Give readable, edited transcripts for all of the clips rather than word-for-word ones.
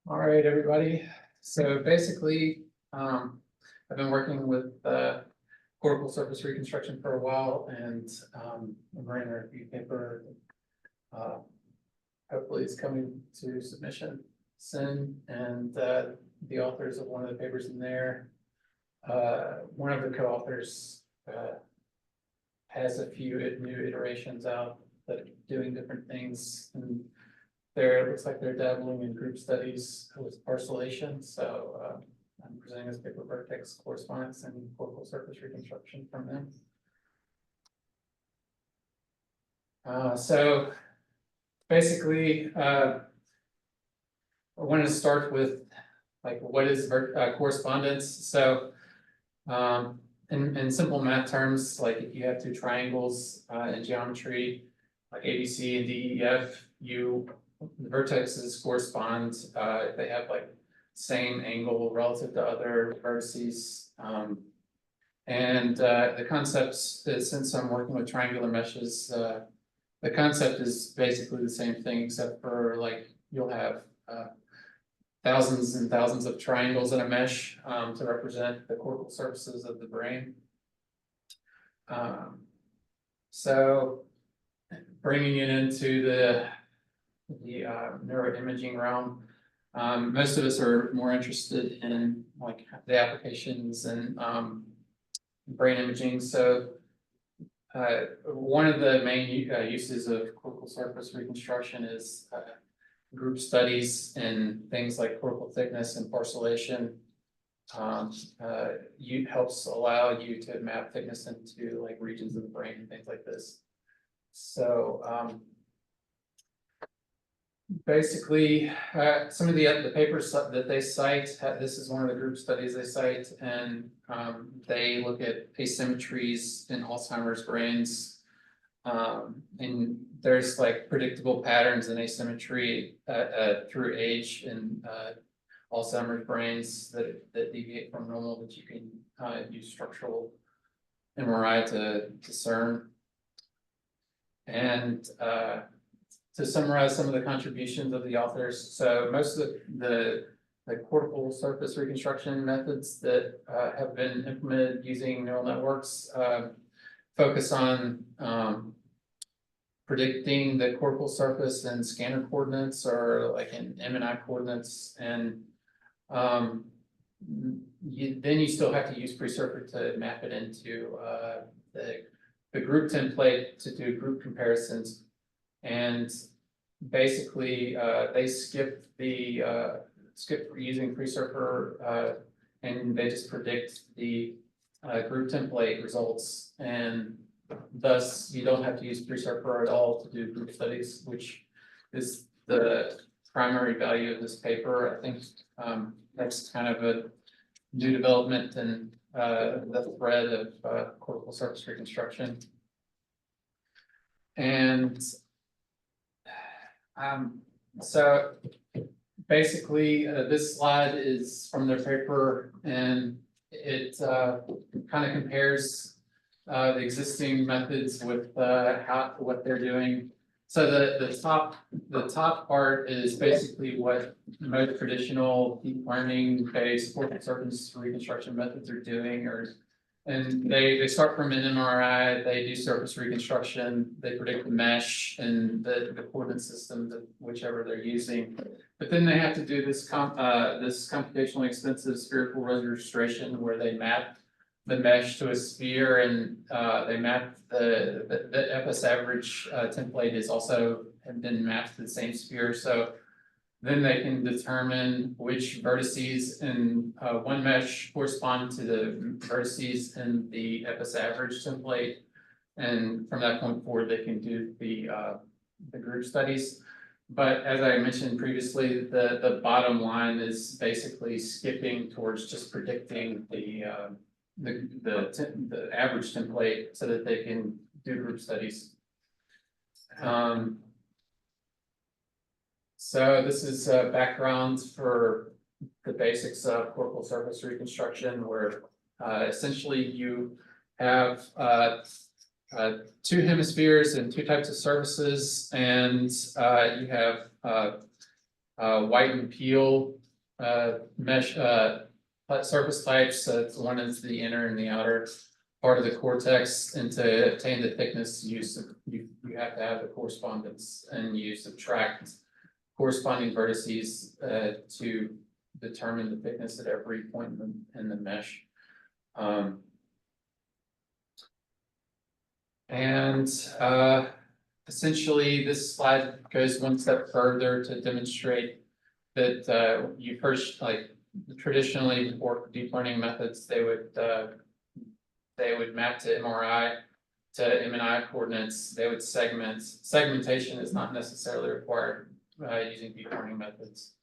All right, everybody. So basically, I've been working with cortical surface reconstruction for a while, and I'm writing a review paper. Hopefully, it's coming to submission soon, and the authors of one of the papers in there, one of the co-authors has a few new iterations out that are doing different things, and it looks like they're dabbling in group studies with parcellation, so I'm presenting this paper, Vertex, Correspondence, and Cortical Surface Reconstruction from them. So basically, I wanted to start with like what is correspondence. So in simple math terms, like if you have two triangles in geometry, like ABC and DEF, the vertexes correspond. They have like same angle relative to other vertices. And the concepts, since I'm working with triangular meshes, the concept is basically the same thing, except for like you'll have thousands and thousands of triangles in a mesh to represent the cortical surfaces of the brain. So bringing it into the neuroimaging realm, most of us are more interested in like the applications and brain imaging. So one of the main uses of cortical surface reconstruction is group studies in things like cortical thickness and parcellation. Helps allow you to map thickness into like regions of the brain and things like this. So basically, some of the papers that they cite, this is one of the group studies they cite, and they look at asymmetries in Alzheimer's brains. And there's like predictable patterns in asymmetry through age in Alzheimer's brains that deviate from normal that you can use structural MRI to discern. And to summarize some of the contributions of the authors, so most of the cortical surface reconstruction methods that have been implemented using neural networks focus on predicting the cortical surface in scanner coordinates or like in MNI coordinates, and then you still have to use presurfer to map it into the group template to do group comparisons. And basically, they skip using presurfer, and they just predict the group template results, and thus you don't have to use presurfer at all to do group studies, which is the primary value of this paper. I think that's kind of a new development in the thread of cortical surface reconstruction. And so basically, this slide is from their paper, and it kind of compares the existing methods with what they're doing. So the top part is basically what most traditional deep learning based cortical surface reconstruction methods are doing, and they start from an MRI, they do surface reconstruction, they predict the mesh and the coordinate system, whichever they're using. But then they have to do this computationally expensive spherical registration where they map the mesh to a sphere, and they map the FS average template is also have been mapped to the same sphere. So then they can determine which vertices in one mesh correspond to the vertices in the FS average template, and from that point forward, they can do the group studies. But as I mentioned previously, the bottom line is basically skipping towards just predicting the average template so that they can do group studies. So this is background for the basics of cortical surface reconstruction, where essentially you have two hemispheres and two types of surfaces, and you have white and peel, mesh, surface types. So one is the inner and the outer part of the cortex, and to obtain the thickness, you have to have the correspondence, and you subtract corresponding vertices to determine the thickness at every point in the mesh. Essentially, this slide goes one step further to demonstrate that you first, like traditionally for deep learning methods, they would map to MRI to MNI coordinates. They would segment. Segmentation is not necessarily required using deep learning methods.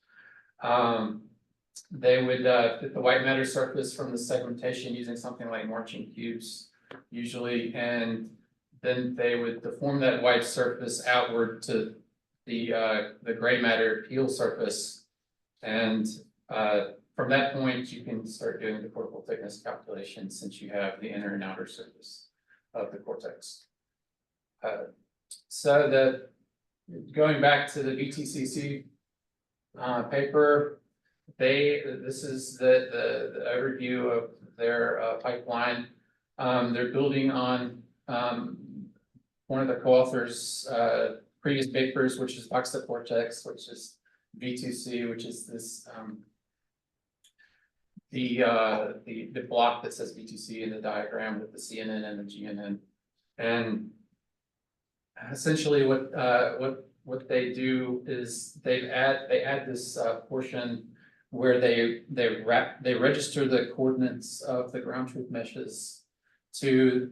They would fit the white matter surface from the segmentation using something like marching cubes, usually, and then they would deform that white surface outward to the gray matter peel surface, and from that point you can start doing the cortical thickness calculation, since you have the inner and outer surface of the cortex. Going back to the VTCC paper, this is the overview of their pipeline. They're building on one of the co-authors' previous papers, which is Boxed Cortex, which is V2C, which is this the block that says V2C in the diagram with the CNN and the GNN. And essentially what they do is they add this portion where they register the coordinates of the ground truth meshes to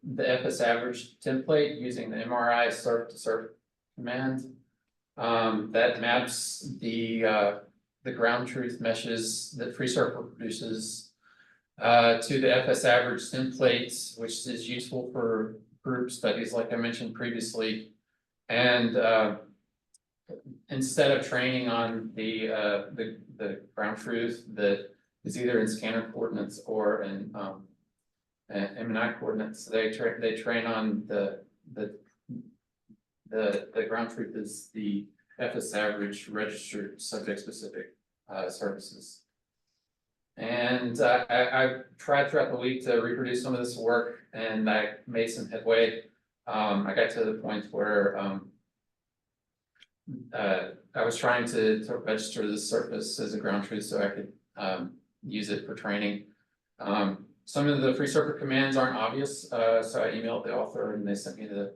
the FS average template using the MRI surf to surf command that maps the ground truth meshes that FreeSurfer produces to the FS average template, which is useful for group studies, like I mentioned previously. And instead of training on the ground truth that is either in scanner coordinates or in MNI coordinates, they train on the ground truth is the FS average registered subject specific services. And I tried throughout the week to reproduce some of this work, and I made some headway. I got to the point where I was trying to register this surface as a ground truth so I could use it for training. Some of the FreeSurfer commands aren't obvious, so I emailed the author and they sent me the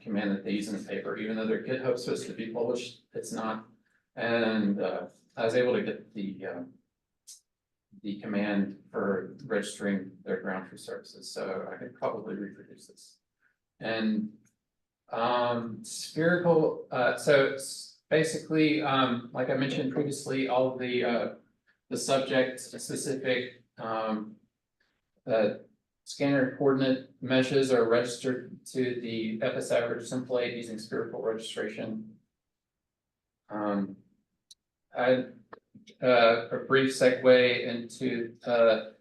command that they use in the paper. Even though their GitHub supposed to be published, it's not. And I was able to get the command for registering their ground truth services, so I could probably reproduce this. And spherical, so basically, like I mentioned previously, all of the subject specific scanner coordinate meshes are registered to the FS average template using spherical registration. A brief segue into the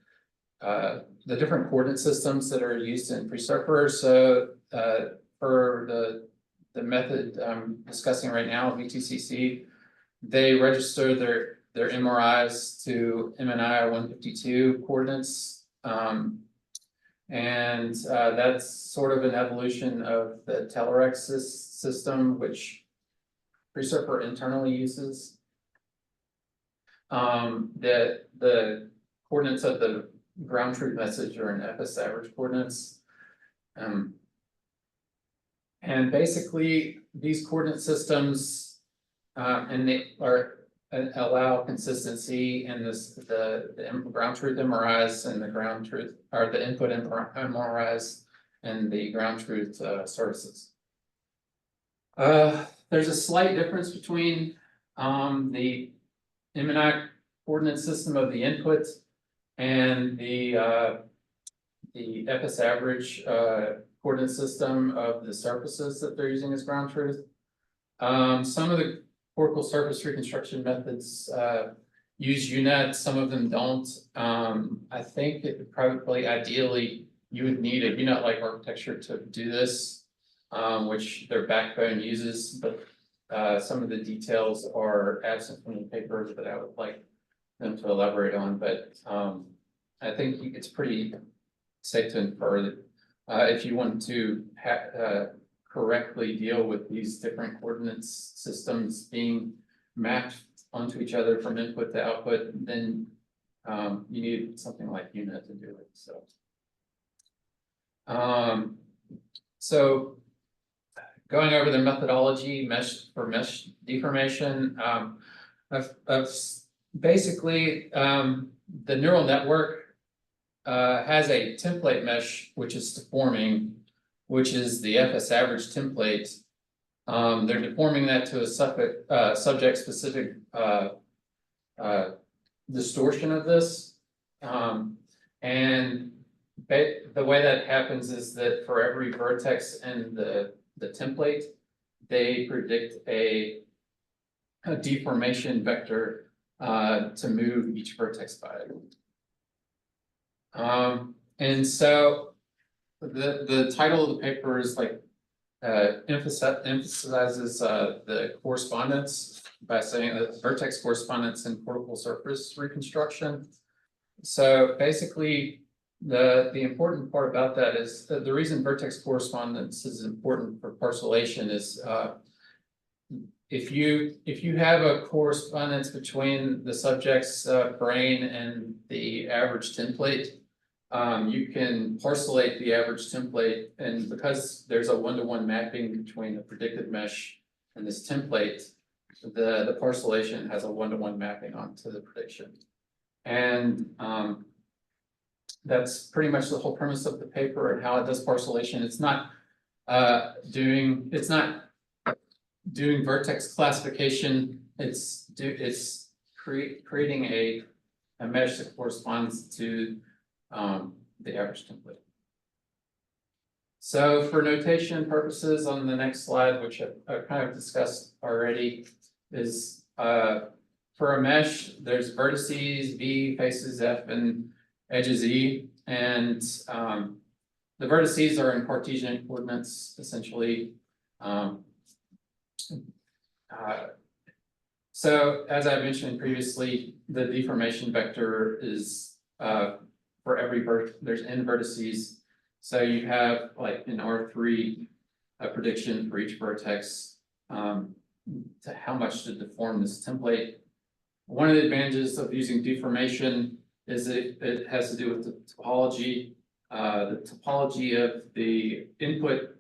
different coordinate systems that are used in FreeSurfer. So for the method I'm discussing right now, VTCC, they register their MRIs to MNI 152 coordinates. And that's sort of an evolution of the Telerex system, which FreeSurfer internally uses. The coordinates of the ground truth message are in FS average coordinates. And basically these coordinate systems and they allow consistency in the ground truth MRIs and the ground truth, or the input MRIs and the ground truth services. There's a slight difference between the MNI coordinate system of the input and the FS average coordinate system of the surfaces that they're using as ground truth. Some of the cortical surface reconstruction methods use UNet, some of them don't. I think it would probably ideally you would need a UNet like architecture to do this, which their backbone uses, but some of the details are absent from the paper that I would like them to elaborate on, but I think it's pretty safe to infer that if you want to correctly deal with these different coordinates systems being mapped onto each other from input to output, then you need something like UNIT to do it. So going over the methodology for mesh deformation, basically the neural network has a template mesh which is deforming, which is the FS average template. They're deforming that to a subject specific distortion of this. And the way that happens is that for every vertex in the template, they predict a deformation vector to move each vertex by. And so the title of the paper is like emphasizes the correspondence by saying that vertex correspondence and cortical surface reconstruction. So basically, the important part about that is that the reason vertex correspondence is important for parcellation is if you have a correspondence between the subject's brain and the average template, you can parcellate the average template, and because there's a one-to-one mapping between the predicted mesh and this template, the parcellation has a one-to-one mapping onto the prediction. And that's pretty much the whole premise of the paper and how it does parcellation. It's not doing vertex classification. It's creating a mesh that corresponds to the average template. So for notation purposes on the next slide, which I've kind of discussed already, is for a mesh, there's vertices, V, faces F, and edges E. And the vertices are in Cartesian coordinates, essentially. So as I mentioned previously, the deformation vector is for every there's n vertices. So you have like in R3 a prediction for each vertex to how much to deform this template. One of the advantages of using deformation is it has to do with the topology. The topology of the input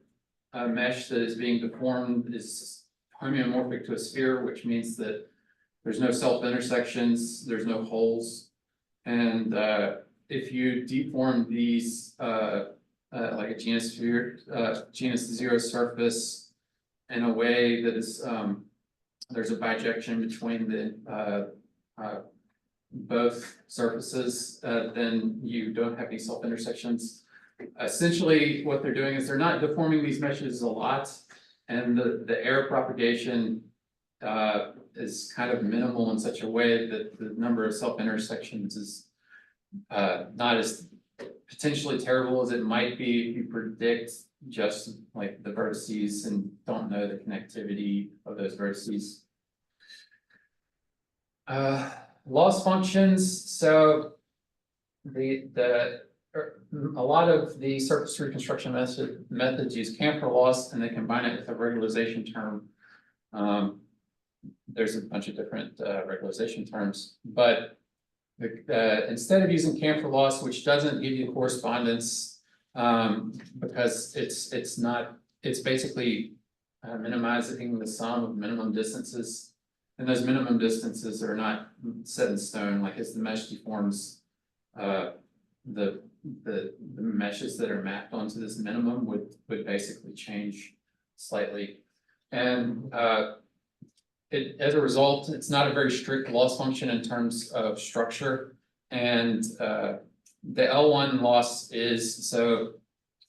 mesh that is being deformed is homeomorphic to a sphere, which means that there's no self-intersections, there's no holes. And if you deform these like a genus zero surface in a way that is there's a bijection between the both surfaces, then you don't have any self-intersections. Essentially, what they're doing is they're not deforming these meshes a lot, and the error propagation is kind of minimal in such a way that the number of self-intersections is not as potentially terrible as it might be if you predict just like the vertices and don't know the connectivity of those vertices. Loss functions. So a lot of the surface reconstruction methods use Camphor loss, and they combine it with a regularization term. There's a bunch of different regularization terms, but instead of using Camphor loss, which doesn't give you correspondence because it's basically minimizing the sum of minimum distances, and those minimum distances are not set in stone. Like as the mesh deforms, the meshes that are mapped onto this minimum would basically change slightly, and as a result, it's not a very strict loss function in terms of structure. And the L1 loss is, so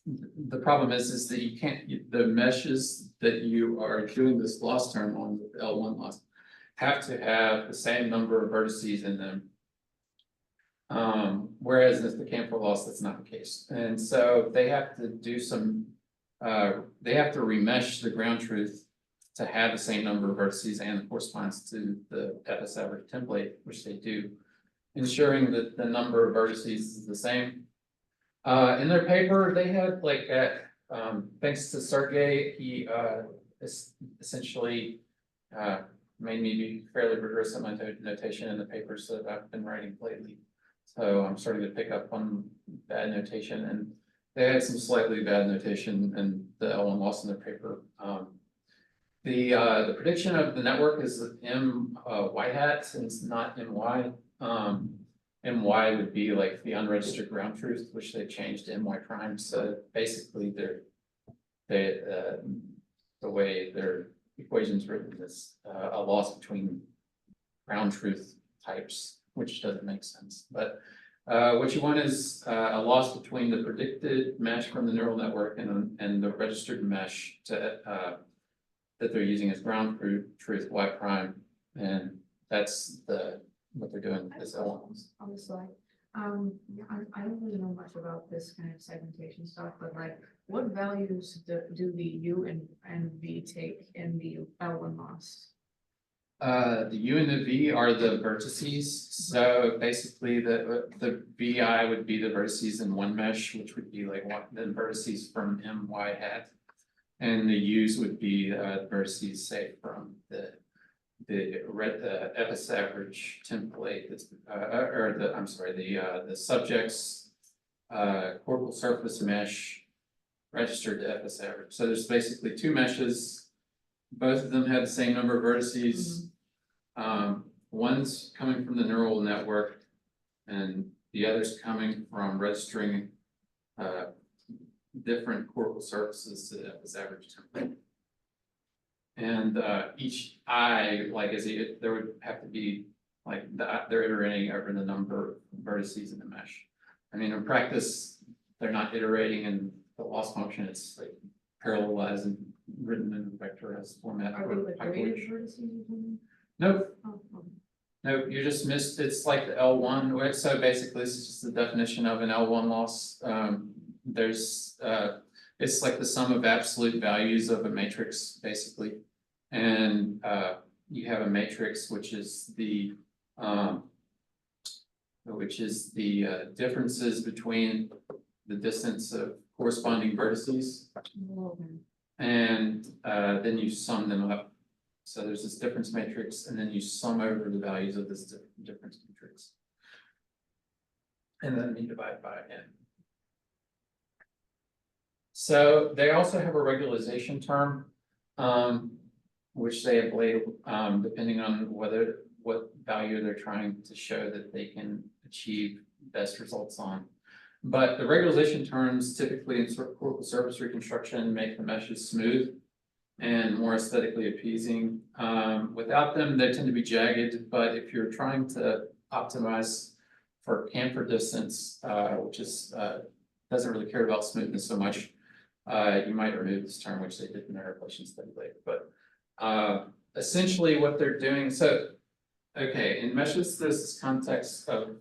the problem is that you can't, the meshes that you are doing this loss term on with L1 loss have to have the same number of vertices in them. Whereas with the Camphor loss, that's not the case. And so they have to do some, they have to remesh the ground truth to have the same number of vertices and corresponds to the FS average template, which they do, ensuring that the number of vertices is the same. In their paper, they had like, thanks to Sergey, he essentially made me be fairly rigorous in my notation in the papers that I've been writing lately. So I'm starting to pick up on bad notation, and they had some slightly bad notation in the L1 loss in their paper. The prediction of the network is M y hat, and it's not MY. MY would be like the unregistered ground truth, which they changed to MY prime. So basically, the way their equation's written is a loss between ground truth types, which doesn't make sense. But what you want is a loss between the predicted mesh from the neural network and the registered mesh to that they're using as ground truth y prime, and that's what they're doing with this L1. On the slide. I don't really know much about this kind of segmentation stuff, but like, what values do the U and V take in the L1 loss? The U and the V are the vertices. So basically the VI would be the vertices in one mesh, which would be like the vertices from M, Y hat. And the U's would be vertices, say, from the FS average template that's the subject's cortical surface mesh registered to FS average. So there's basically two meshes. Both of them have the same number of vertices. One's coming from the neural network, and the other's coming from registering different cortical surfaces to FS average template. And each I, like, there would have to be like they're iterating over the number of vertices in the mesh. I mean, in practice, they're not iterating in the loss function. It's like parallelized and written in the vector as format. Are they like graded vertices? Nope. Oh, okay. No, you just missed. It's like the L1. So basically, this is just the definition of an L1 loss. It's like the sum of absolute values of a matrix, basically. And you have a matrix which is the differences between the distance of corresponding vertices, and then you sum them up. So there's this difference matrix, and then you sum over the values of this difference matrix, and then you divide by n. So they also have a regularization term, which they have labeled depending on what value they're trying to show that they can achieve best results on. But the regularization terms typically in cortical surface reconstruction make the meshes smooth and more aesthetically appeasing. Without them, they tend to be jagged, but if you're trying to optimize for camphor distance, which is doesn't really care about smoothness so much, you might remove this term, which they did in their relation study later. But essentially what they're doing, so okay, in meshes there's this context of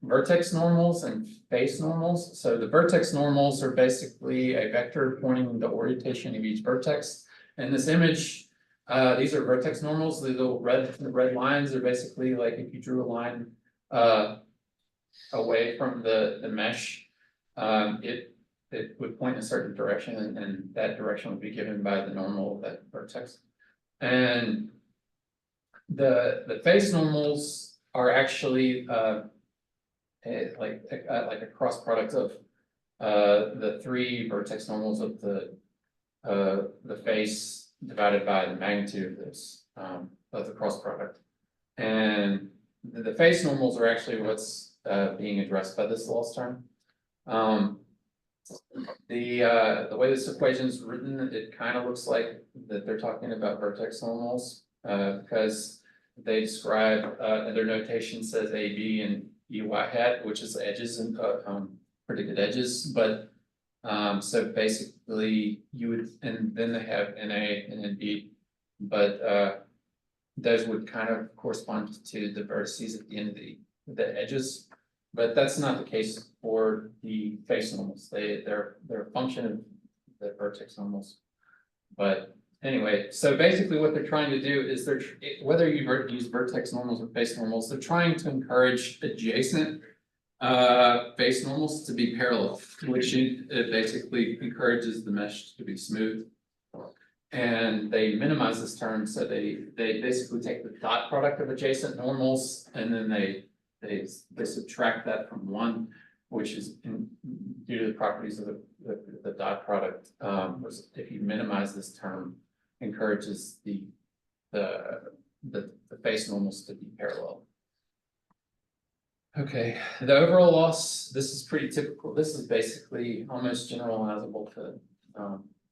vertex normals and face normals. So the vertex normals are basically a vector pointing in the orientation of each vertex. In this image, these are vertex normals. The little red lines are basically like if you drew a line away from the mesh, it would point in a certain direction, and that direction would be given by the normal of that vertex. And the face normals are actually like a cross product of the three vertex normals of the face divided by the magnitude of this of the cross product. And the face normals are actually what's being addressed by this loss term. The way this equation is written, it kind of looks like that they're talking about vertex normals because they describe their notation says AB and EY hat, which is edges and predicted edges. But so basically you would, and then they have NA and NB, but those would kind of correspond to the vertices at the end of the edges. But that's not the case for the face normals. They're a function of the vertex normals. But anyway, so basically what they're trying to do is whether you use vertex normals or face normals, they're trying to encourage adjacent face normals to be parallel, which it basically encourages the mesh to be smooth. And they minimize this term, so they basically take the dot product of adjacent normals and then they subtract that from one, which is due to the properties of the dot product. If you minimize this term, encourages the face normals to be parallel. Okay, the overall loss, this is pretty typical. This is basically almost generalizable to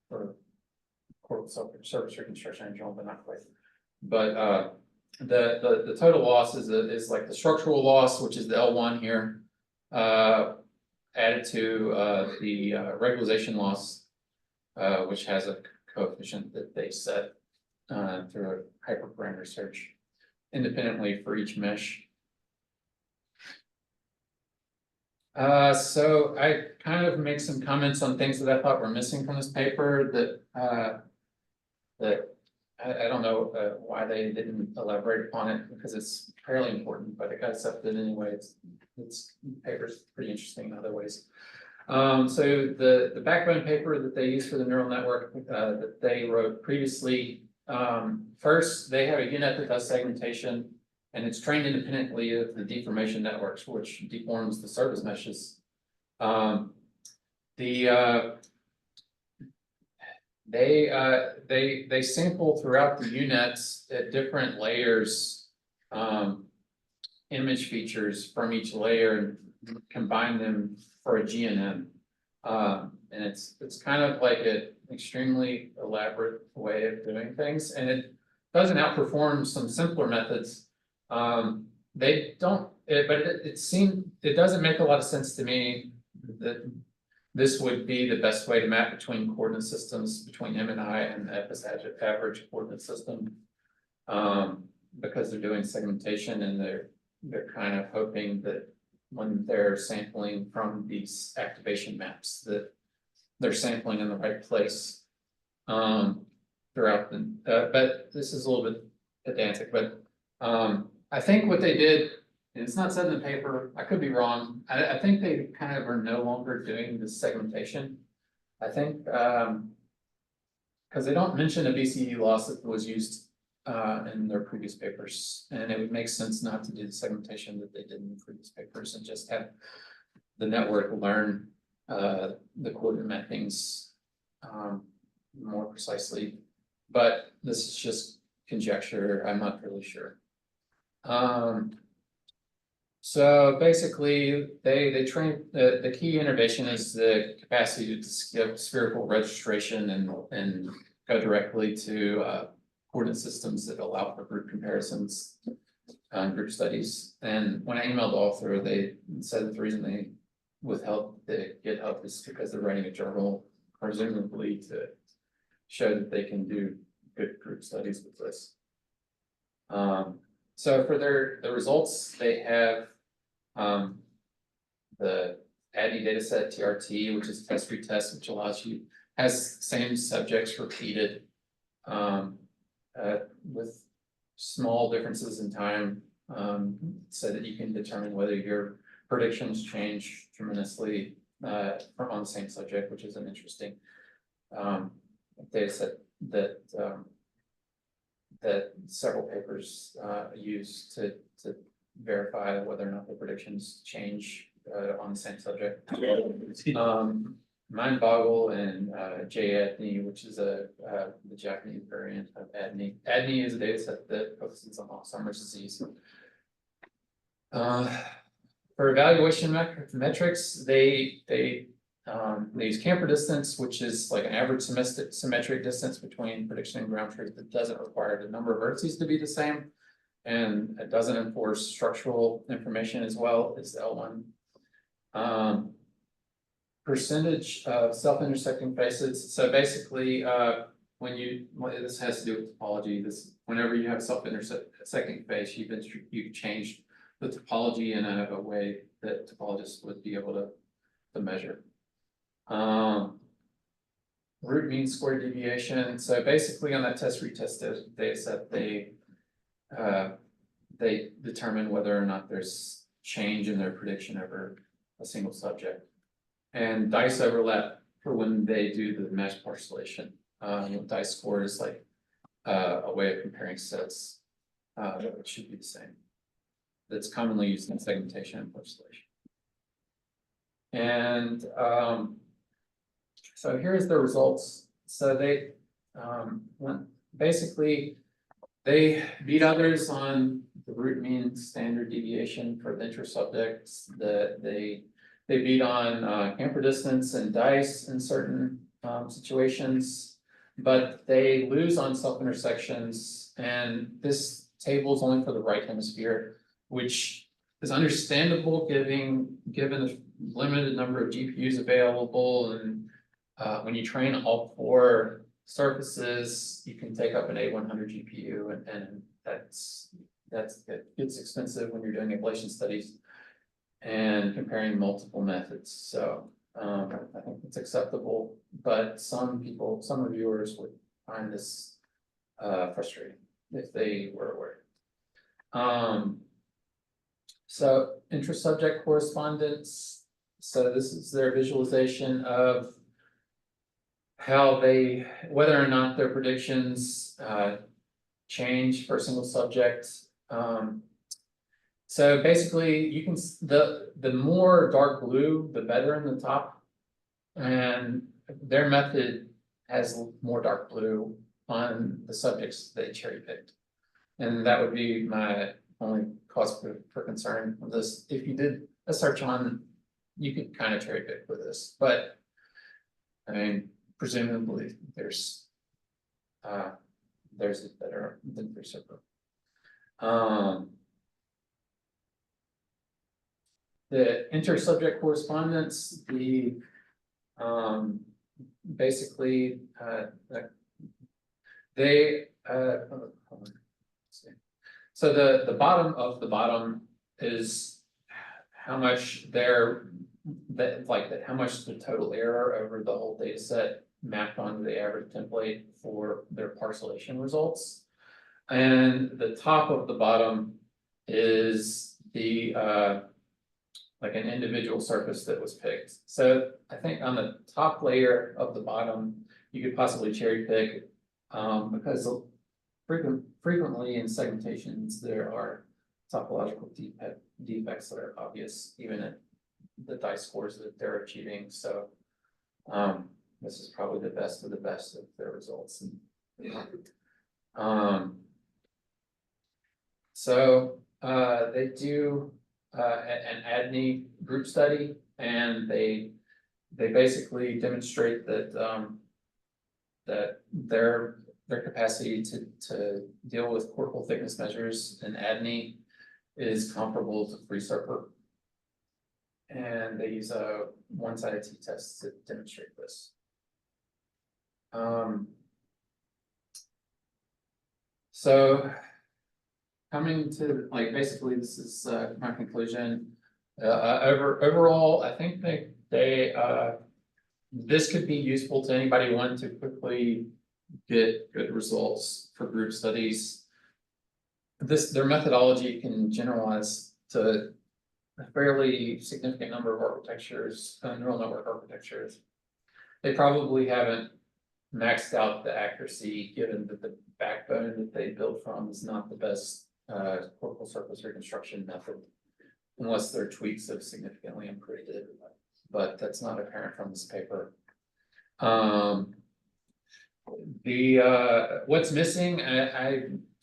for cortical surface reconstruction in general, but not quite. But the total loss is like the structural loss, which is the L1 here, added to the regularization loss, which has a coefficient that they set through a hyperparameter search independently for each mesh. So I kind of make some comments on things that I thought were missing from this paper that I don't know why they didn't elaborate upon it, because it's fairly important, but I got accepted anyway. It's paper's pretty interesting in other ways. So the backbone paper that they use for the neural network that they wrote previously, first they have a unit that does segmentation, and it's trained independently of the deformation networks, which deforms the surface meshes. They sample throughout the units at different layers, image features from each layer and combine them for a GNN. And it's kind of like an extremely elaborate way of doing things, and it doesn't outperform some simpler methods. They don't, but it doesn't make a lot of sense to me that this would be the best way to map between coordinate systems between M and I and the Epis average coordinate system. Because they're doing segmentation and they're kind of hoping that when they're sampling from these activation maps that they're sampling in the right place throughout the, but this is a little bit pedantic, but I think what they did, and it's not said in the paper, I could be wrong, I think they kind of are no longer doing this segmentation. I think, because they don't mention a BCE loss that was used in their previous papers, and it would make sense not to do the segmentation that they did in the previous papers and just have the network learn the coordinate mappings more precisely. But this is just conjecture, I'm not really sure. So basically they train, the key innovation is the capacity to skip spherical registration and go directly to coordinate systems that allow for group comparisons, group studies. And when I emailed the author, they said that the reason they withheld the GitHub is because they're writing a journal, presumably to show that they can do good group studies with this. So for the results, they have the ADNI dataset TRT, which is test retest, which allows you, has same subjects repeated with small differences in time, so that you can determine whether your predictions change tremendously from on the same subject, which is an interesting data set that that several papers use to verify whether or not the predictions change on the same subject. Mindboggle and JADNI, which is the Japanese variant of ADNI. ADNI is a data set that focuses on Alzheimer's disease. For evaluation metrics, they use camper distance, which is like an average symmetric distance between prediction and ground truth that doesn't require the number of vertices to be the same, and it doesn't enforce structural information as well as the L1. Percentage of self-intersecting faces. So basically, this has to do with topology. Whenever you have self-intersecting face, you've changed the topology in a way that topologists would be able to measure. root mean square deviation. So basically on that test retest data set, they determine whether or not there's change in their prediction over a single subject. And dice overlap for when they do the match parcellation. Dice score is like a way of comparing sets. It should be the same. That's commonly used in segmentation and parcellation. And so here's the results. So they basically they beat others on the root mean standard deviation for the inter-subjects. They beat on camper distance and dice in certain situations, but they lose on self-intersections. And this table is only for the right hemisphere, which is understandable given the limited number of GPUs available. And when you train all 4 surfaces, you can take up an A100 GPU, and it gets expensive when you're doing ablation studies and comparing multiple methods. So I think it's acceptable, but some reviewers would find this frustrating if they were aware. So intra-subject correspondence. So this is their visualization of how whether or not their predictions change for a single subject. So basically you can, the more dark blue, the better in the top. And their method has more dark blue on the subjects they cherry picked. And that would be my only cause for concern with this. If you did a search on, you could kind of cherry pick with this, but I mean, presumably there's it better than reciprocal. The inter-subject correspondence, basically so the bottom of the bottom is how much how much the total error over the whole data set mapped onto the average template for their parcellation results. And the top of the bottom is the like an individual surface that was picked. So I think on the top layer of the bottom, you could possibly cherry pick because frequently in segmentations, there are topological defects that are obvious, even at the dice scores that they're achieving. So this is probably the best of their results. So they do an ADNI group study, and they basically demonstrate that that their capacity to deal with cortical thickness measures in ADNI is comparable to FreeSurfer. And they use a one-sided t-test to demonstrate this. So coming to basically this is my conclusion. Overall, I think this could be useful to anybody wanting to quickly get good results for group studies. Their methodology can generalize to a fairly significant number of architectures, neural network architectures. They probably haven't maxed out the accuracy, given that the backbone that they build from is not the best cortical surface reconstruction method, unless their tweaks have significantly improved it. But that's not apparent from this paper. What's missing, I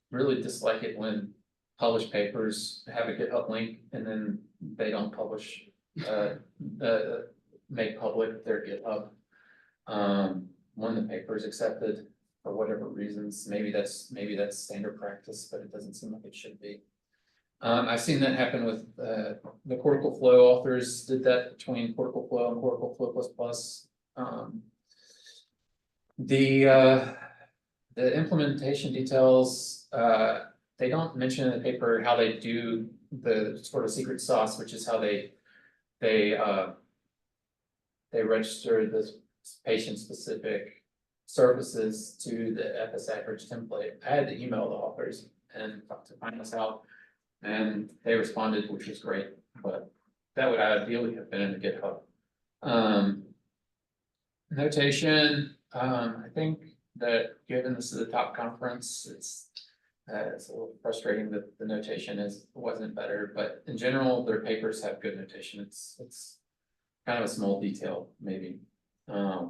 really dislike it when published papers have a GitHub link and then they don't publish, make public their GitHub when the paper is accepted for whatever reasons. Maybe that's standard practice, but it doesn't seem like it should be. I've seen that happen with the Cortical Flow authors did that between Cortical Flow and Cortical Flow++. The implementation details, they don't mention in the paper how they do the sort of secret sauce, which is how they register the patient specific surfaces to the FS average template. I had to email the authors and to find this out. And they responded, which was great, but that would ideally have been in the GitHub. Notation, I think that given this is a top conference, it's a little frustrating that the notation wasn't better, but in general, their papers have good notation. It's kind of a small detail, maybe. I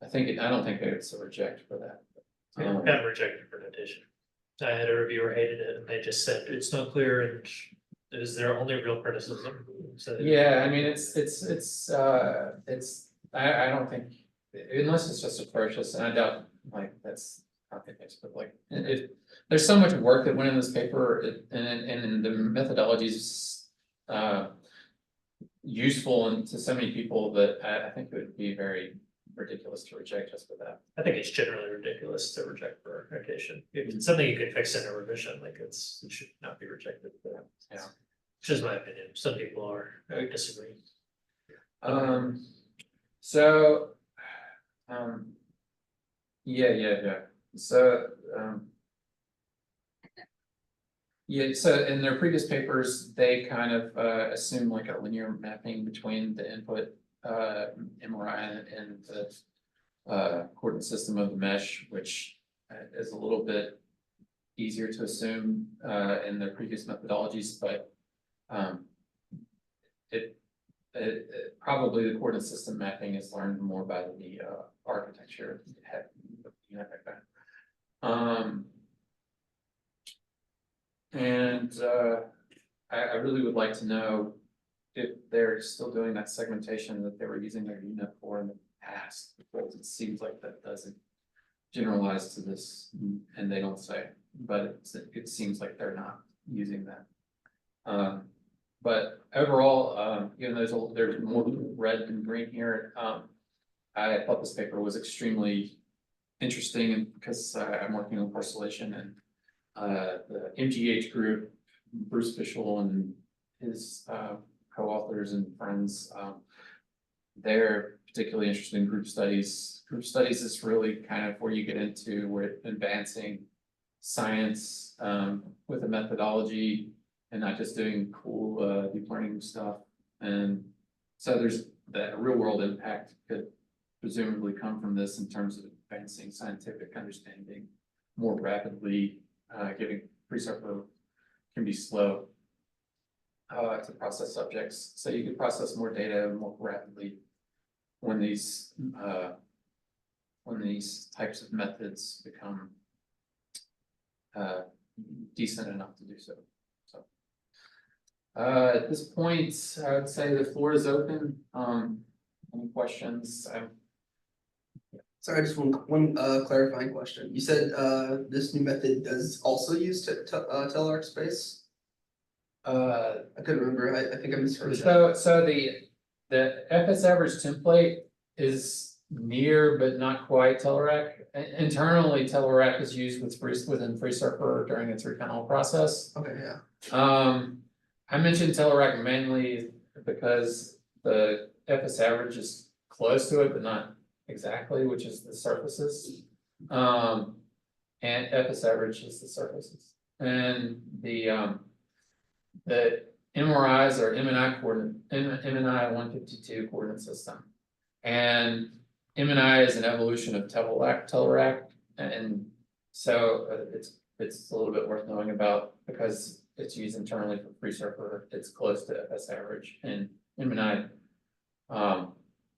don't think they would still reject for that. Got rejected for notation. I had a reviewer hated it and they just said it's not clear and is their only real criticism. So Yeah, I mean, I don't think, unless it's just atrocious, and I doubt, like, that's not the case, but like, there's so much work that went in this paper, and the methodology is useful and to so many people that I think it would be very ridiculous to reject just for that. I think it's generally ridiculous to reject for notation. If it's something you can fix in a revision, like it should not be rejected for that. Yeah. Just my opinion. Some people I disagree. So, yeah. So, yeah, so in their previous papers, they kind of assume like a linear mapping between the input MRI and the coordinate system of the mesh, which is a little bit easier to assume in their previous methodologies, but probably the coordinate system mapping is learned more by the architecture. And I really would like to know if they're still doing that segmentation that they were using their unit for in the past, because it seems like that doesn't generalize to this, and they don't say, but it seems like they're not using that. But overall, you know, there's more red than green here. I thought this paper was extremely interesting because I'm working on parcellation, and the MGH group, Bruce Fishel and his co-authors and friends, they're particularly interested in group studies. Group studies is really kind of where you get into where advancing science with a methodology and not just doing cool deep learning stuff. And so there's that real world impact could presumably come from this in terms of advancing scientific understanding more rapidly. Giving pre-surfer can be slow to process subjects, so you can process more data more rapidly when these types of methods become decent enough to do so. So at this point, I would say the floor is open. Any questions? Sorry, just one clarifying question. You said this new method does also use telearc space? I couldn't remember. I think I misheard that. So the FS average template is near but not quite telearc. Internally, telearc is used within FreeSurfer during its recount process. Okay, yeah. I mentioned telearc mainly because the FS average is close to it, but not exactly, which is the surfaces. And FS average is the surfaces. And the MRIs are MNI 152 coordinate system. And MNI is an evolution of telearc, and so it's a little bit worth knowing about because it's used internally for FreeSurfer. It's close to FS average, and MNI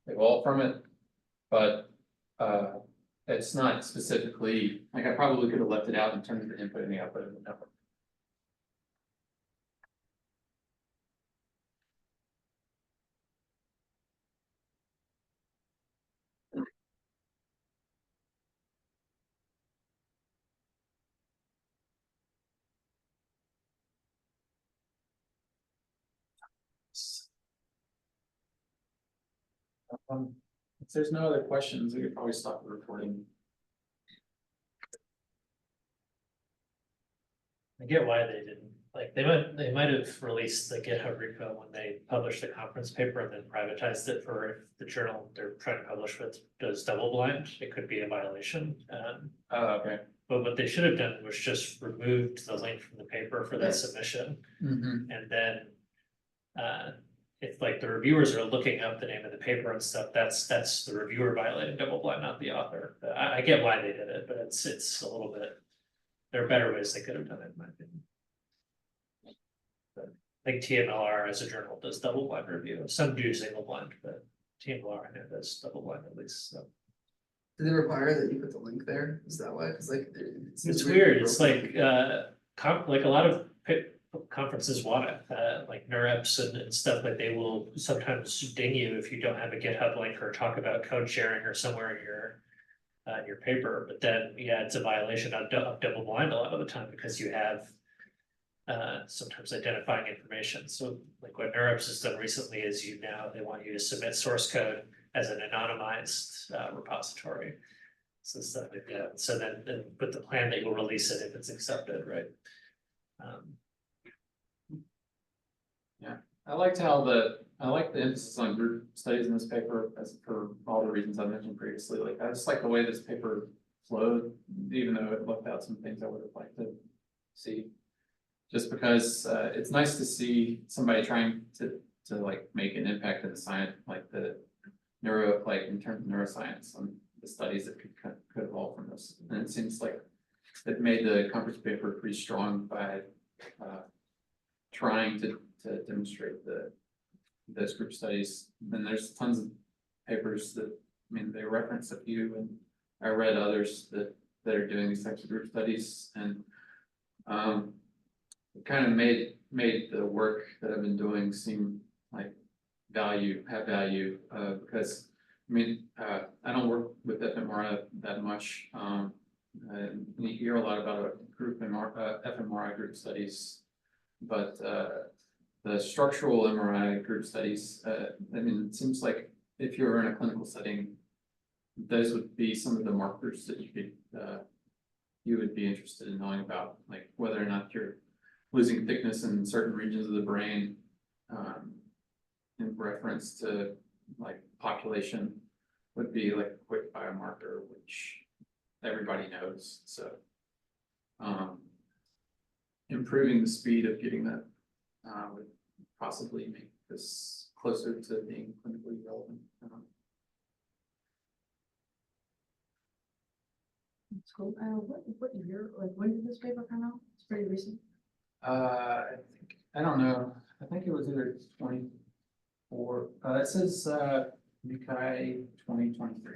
evolved from it, but it's not specifically, like, I probably could have left it out in terms of the input and the output of the network. If there's no other questions, we could probably stop the recording. I get why they didn't like they might have released the GitHub repo when they published the conference paper and then privatized it for if the journal they're trying to publish with does double blind, it could be a violation. Okay. But what they should have done was just removed the link from the paper for that submission. Mm-hmm. And then, if like the reviewers are looking up the name of the paper and stuff, that's the reviewer violating double blind, not the author. I get why they did it, but it's a little bit, there are better ways they could have done it, in my opinion. But I think TMLR as a journal does double blind review. Some do single blind, but TMLR I know does double blind at least, so. Do they require that you put the link there? Is that why? Cause like. It's weird, it's like, like a lot of conferences want it, like NeurIPS and stuff, like they will sometimes ding you if you don't have a GitHub link or talk about code sharing or somewhere in your paper, but then, yeah, it's a violation of double blind a lot of the time because you have sometimes identifying information, so like what NeurIPS has done recently is they want you to submit source code as an anonymized repository. So stuff like that, so then with the plan that you'll release it if it's accepted, right? I like the emphasis on group studies in this paper, as for all the reasons I mentioned previously. Like, I just like the way this paper flowed, even though it left out some things I would have liked to see. Just because it's nice to see somebody trying to like make an impact in the science, like the like in terms of neuroscience and the studies that could evolve from this. And it seems like it made the conference paper pretty strong by trying to demonstrate those group studies. And there's tons of papers that, I mean, they reference a few, and I read others that are doing these types of group studies, and it kind of made the work that I've been doing seem like have value, because I mean, I don't work with fMRI that much, and you hear a lot about a group fMRI group studies, but the structural MRI group studies, I mean, it seems like if you're in a clinical setting, those would be some of the markers that you would be interested in knowing about, like whether or not you're losing thickness in certain regions of the brain, in reference to like population would be like a quick biomarker, which everybody knows. So improving the speed of getting that would possibly make this closer to being clinically relevant. That's cool. What year, like, when did this paper come out? It's pretty recent. I don't know. I think it was either 24. It says Bukai 2023.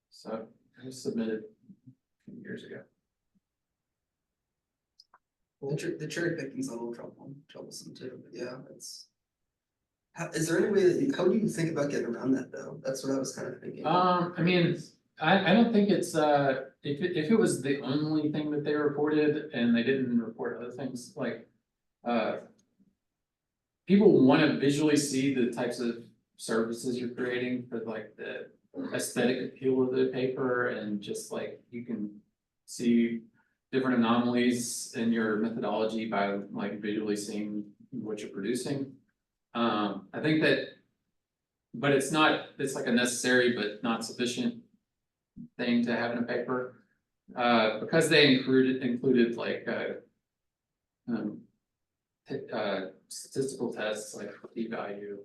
So it was submitted a few years ago. Well, the cherry picking's a little troublesome too, but yeah, is there any way that how do you think about getting around that though? That's what I was kind of thinking. I mean, I don't think it's if it was the only thing that they reported and they didn't report other things, like people want to visually see the types of services you're creating for like the aesthetic appeal of the paper, and just like you can see different anomalies in your methodology by like visually seeing what you're producing. I think that, but it's like a necessary but not sufficient thing to have in a paper, because they included like statistical tests like p-value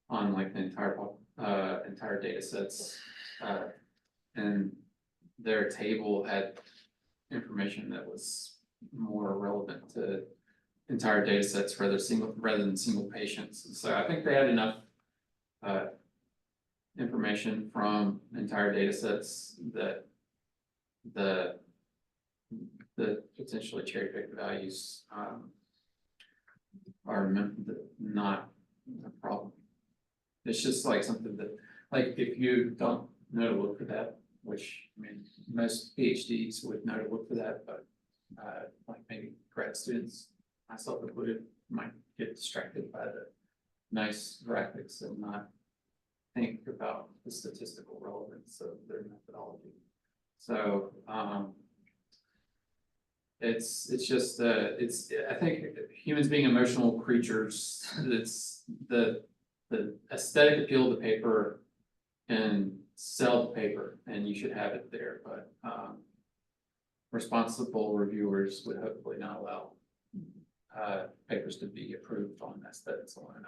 on like the entire data sets, and their table had information that was more relevant to entire data sets rather than single patients. And so I think they had enough information from entire data sets that the potentially cherry picked values are not a problem. It's just like something that, like, if you don't know to look for that, which I mean most PhDs would know to look for that, but like maybe grad students, myself included, might get distracted by the nice graphics and not think about the statistical relevance of their methodology. So it's just, I think humans being emotional creatures, it's the aesthetic appeal of the paper and sell the paper, and you should have it there, but, responsible reviewers would hopefully not allow papers to be approved on aesthetics alone.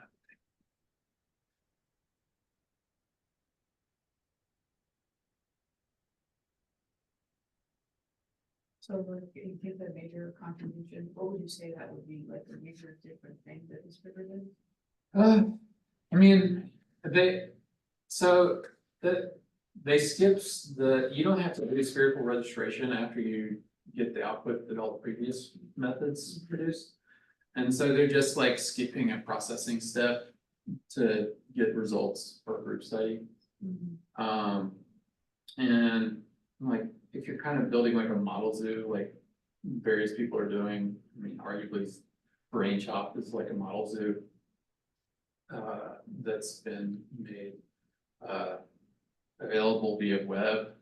So like, if you give a major contribution, what would you say that would be, like a major different thing that this paper did? I mean, so they skips you don't have to do spherical registration after you get the output that all the previous methods produced. And so they're just like skipping a processing step to get results for a group study. And like, if you're kind of building like a model zoo, like various people are doing, I mean, arguably Brain Shop is like a model zoo. That's been made available via web.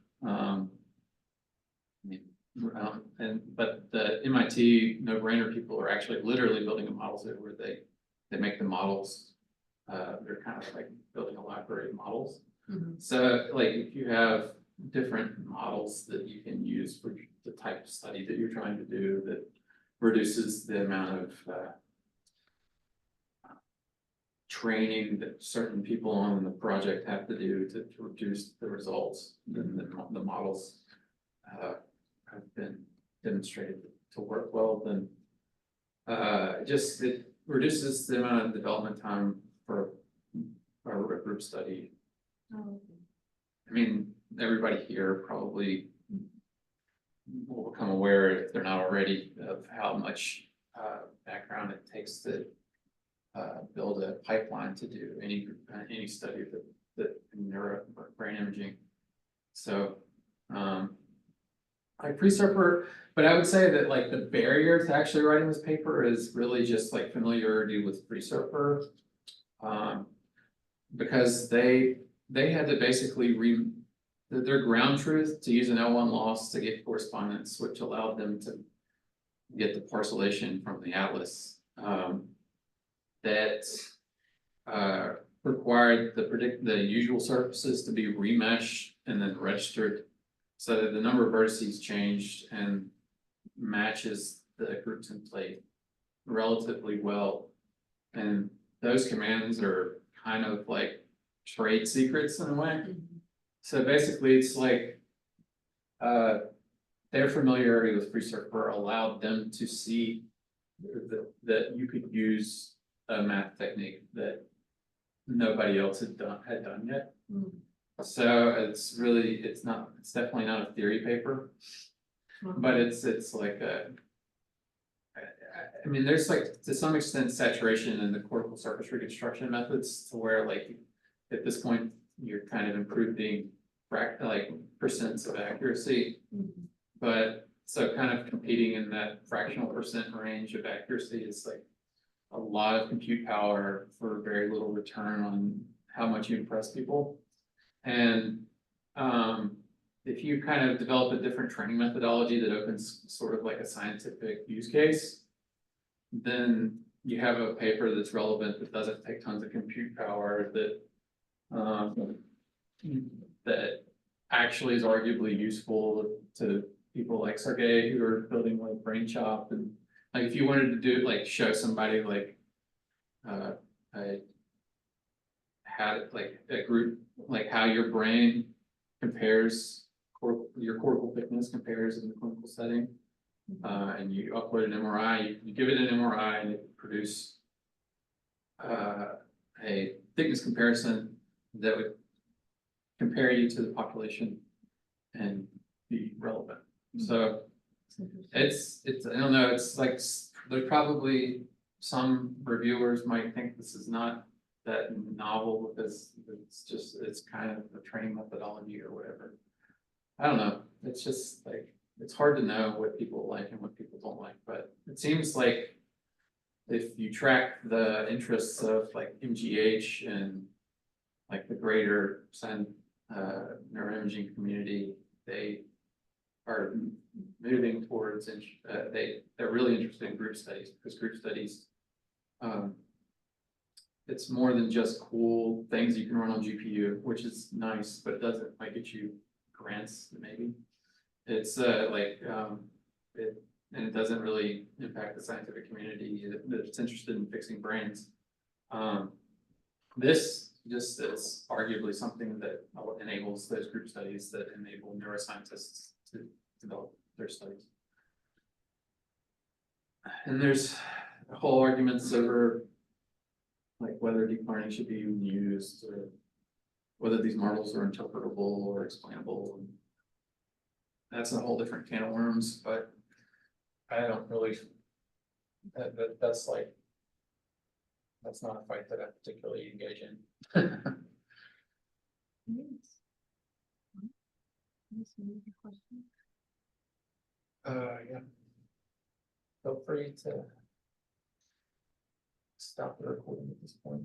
But the MIT no-brainer people are actually literally building a model zoo where they make the models. They're kind of like building a library of models. So like if you have different models that you can use for the type of study that you're trying to do, that reduces the amount of training that certain people on the project have to do to produce the results, then the models have been demonstrated to work well, then just it reduces the amount of development time for a group study. I mean, everybody here probably will become aware, if they're not already, of how much background it takes to build a pipeline to do any study that neuro or brain imaging. So like pre-surfer, but I would say that like the barrier to actually writing this paper is really just like familiarity with pre-surfer. Because they had to basically their ground truth to use an L1 loss to get correspondence, which allowed them to get the parcellation from the atlas. That required the usual surfaces to be remeshed and then registered, so that the number of vertices changed and matches the groups in play relatively well. And those commands are kind of like trade secrets in a way. So basically it's like their familiarity with pre-surfer allowed them to see that you could use a math technique that nobody else had done yet. So it's definitely not a theory paper, but it's like I mean, there's like to some extent saturation in the cortical surface reconstruction methods, to where like at this point you're kind of improving like percents of accuracy. But so kind of competing in that fractional percent range of accuracy is like a lot of compute power for very little return on how much you impress people. And if you kind of develop a different training methodology that opens sort of like a scientific use case, then you have a paper that's relevant, that doesn't take tons of compute power, that actually is arguably useful to people like Sergey who are building like Brain Shop. And like if you wanted to do like show somebody like a group, like how your brain compares, your cortical thickness compares in the clinical setting, and you upload an MRI, you give it an MRI and it produce a thickness comparison that would compare you to the population and be relevant. So it's I don't know, it's like there's probably some reviewers might think this is not that novel because it's kind of a training methodology or whatever. I don't know. It's just like it's hard to know what people like and what people don't like, but it seems like if you track the interests of like MGH and like the greater neuroimaging community, they are moving towards, they're really interested in group studies, because group studies, it's more than just cool things you can run on GPU, which is nice, but it doesn't like get you grants, maybe. It's and it doesn't really impact the scientific community that's interested in fixing brains. This just is arguably something that enables those group studies that enable neuroscientists to develop their studies. And there's whole arguments over like whether deep learning should be used, or whether these models are interpretable or explainable. And that's a whole different can of worms, but I don't really, that's like, that's not a fight that I particularly engage in. Yes. Yes, any other questions? Yeah. Feel free to stop the recording at this point.